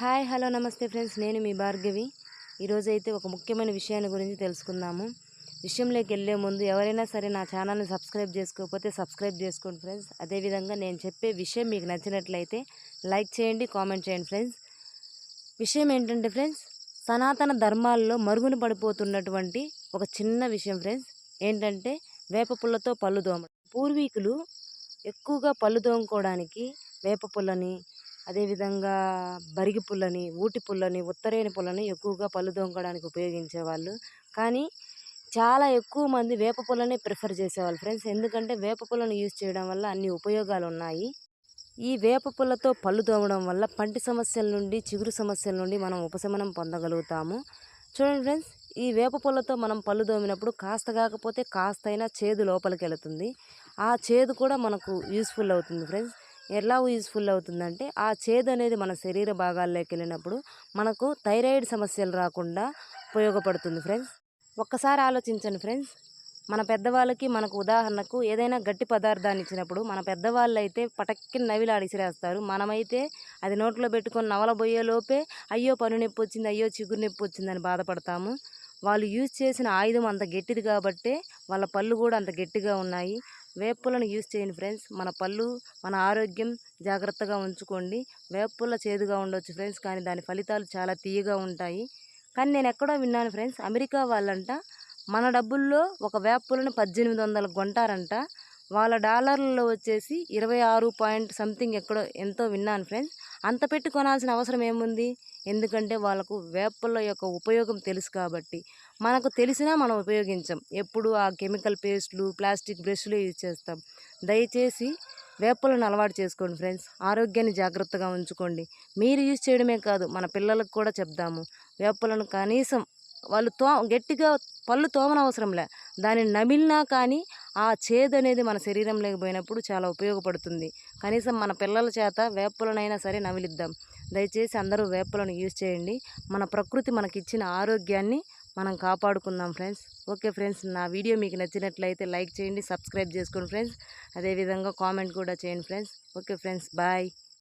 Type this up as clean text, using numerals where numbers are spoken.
Hi hello నమస్తే friends, నేను మీ భార్గవి. ఈరోజైతే ఒక ముఖ్యమైన విషయాన్ని గురించి తెలుసుకుందాము. విషయంలోకి వెళ్ళే ముందు ఎవరైనా సరే నా ఛానల్ని సబ్స్క్రైబ్ చేసుకోకపోతే సబ్స్క్రైబ్ చేసుకోండి ఫ్రెండ్స్. అదేవిధంగా నేను చెప్పే విషయం మీకు నచ్చినట్లయితే లైక్ చేయండి, కామెంట్ చేయండి ఫ్రెండ్స్. విషయం ఏంటంటే ఫ్రెండ్స్, సనాతన ధర్మాల్లో మరుగున పడిపోతున్నటువంటి ఒక చిన్న విషయం ఫ్రెండ్స్. ఏంటంటే వేప పుల్లతో పళ్ళు దోమడం. పూర్వీకులు ఎక్కువగా పళ్ళు తోముకోవడానికి వేప పుల్లని, అదేవిధంగా బరిగి పుల్లని, ఊటి పుల్లని, ఉత్తరేణి పుల్లని ఎక్కువగా పళ్ళు తోముకోవడానికి ఉపయోగించేవాళ్ళు. కానీ చాలా ఎక్కువ మంది వేప పుల్లనే ప్రిఫర్ చేసేవాళ్ళు ఫ్రెండ్స్. ఎందుకంటే వేప పుల్లను యూజ్ చేయడం వల్ల అన్ని ఉపయోగాలు ఉన్నాయి. ఈ వేప పుల్లతో పళ్ళు తోమడం వల్ల పంటి సమస్యల నుండి, చిగురు సమస్యల నుండి మనం ఉపశమనం పొందగలుగుతాము. చూడండి ఫ్రెండ్స్, ఈ వేప పుల్లతో మనం పళ్ళు తోమినప్పుడు కాస్త కాకపోతే కాస్తైనా చేదు లోపలికి వెళుతుంది. ఆ చేదు కూడా మనకు యూస్ఫుల్ అవుతుంది ఫ్రెండ్స్. ఎలా యూస్ఫుల్ అవుతుందంటే, ఆ చేదు అనేది మన శరీర భాగాల్లోకి వెళ్ళినప్పుడు మనకు థైరాయిడ్ సమస్యలు రాకుండా ఉపయోగపడుతుంది ఫ్రెండ్స్. ఒక్కసారి ఆలోచించండి ఫ్రెండ్స్, మన పెద్దవాళ్ళకి మనకు ఉదాహరణకు ఏదైనా గట్టి పదార్థాన్ని ఇచ్చినప్పుడు మన పెద్దవాళ్ళు అయితే పటక్కిన నవిలాడి ఇసిరేస్తారు. మనమైతే అది నోట్లో పెట్టుకొని నవలబోయే లోపే అయ్యో పన్ను నొప్పి వచ్చింది, అయ్యో చిగురు నొప్పి వచ్చిందని బాధపడతాము. వాళ్ళు యూజ్ చేసిన ఆయుధం అంత గట్టిది కాబట్టే వాళ్ళ పళ్ళు కూడా అంత గట్టిగా ఉన్నాయి. వేపులను యూజ్ చేయండి ఫ్రెండ్స్. మన పళ్ళు, మన ఆరోగ్యం జాగ్రత్తగా ఉంచుకోండి. వేపుల చేదుగా ఉండొచ్చు ఫ్రెండ్స్, కానీ దాని ఫలితాలు చాలా తీయగా ఉంటాయి. కానీ నేను ఎక్కడో విన్నాను ఫ్రెండ్స్, అమెరికా వాళ్ళంట మన డబ్బుల్లో ఒక వేపులను 1800 కొంటారంట. వాళ్ళ డాలర్లలో వచ్చేసి 26 పాయింట్ సంథింగ్ ఎక్కడో ఎంతో విన్నాను ఫ్రెండ్స్. అంత పెట్టి కొనాల్సిన అవసరం ఏముంది? ఎందుకంటే వాళ్ళకు వేపల యొక్క ఉపయోగం తెలుసు కాబట్టి. మనకు తెలిసినా మనం ఉపయోగించం. ఎప్పుడు ఆ కెమికల్ పేస్ట్లు, ప్లాస్టిక్ బ్రష్లు యూజ్ చేస్తాం. దయచేసి వేపలను అలవాటు చేసుకోండి ఫ్రెండ్స్. ఆరోగ్యాన్ని జాగ్రత్తగా ఉంచుకోండి. మీరు యూజ్ చేయడమే కాదు, మన పిల్లలకు కూడా చెప్దాము. వేపలను కనీసం వాళ్ళు గట్టిగా పళ్ళు తోమనవసరంలే, దానిని నమిలినా కానీ ఆ చేదు అనేది మన శరీరంలోకి పోయినప్పుడు చాలా ఉపయోగపడుతుంది. కనీసం మన పిల్లల చేత వేపలనైనా సరే నమిలిద్దాం. దయచేసి అందరూ వేపలను యూజ్ చేయండి. మన ప్రకృతి మనకిచ్చిన ఆరోగ్యాన్ని మనం కాపాడుకుందాం ఫ్రెండ్స్. ఓకే ఫ్రెండ్స్, నా వీడియో మీకు నచ్చినట్లయితే లైక్ చేయండి, సబ్స్క్రైబ్ చేసుకోండి ఫ్రెండ్స్. అదేవిధంగా కామెంట్ కూడా చేయండి ఫ్రెండ్స్. Okay friends, bye.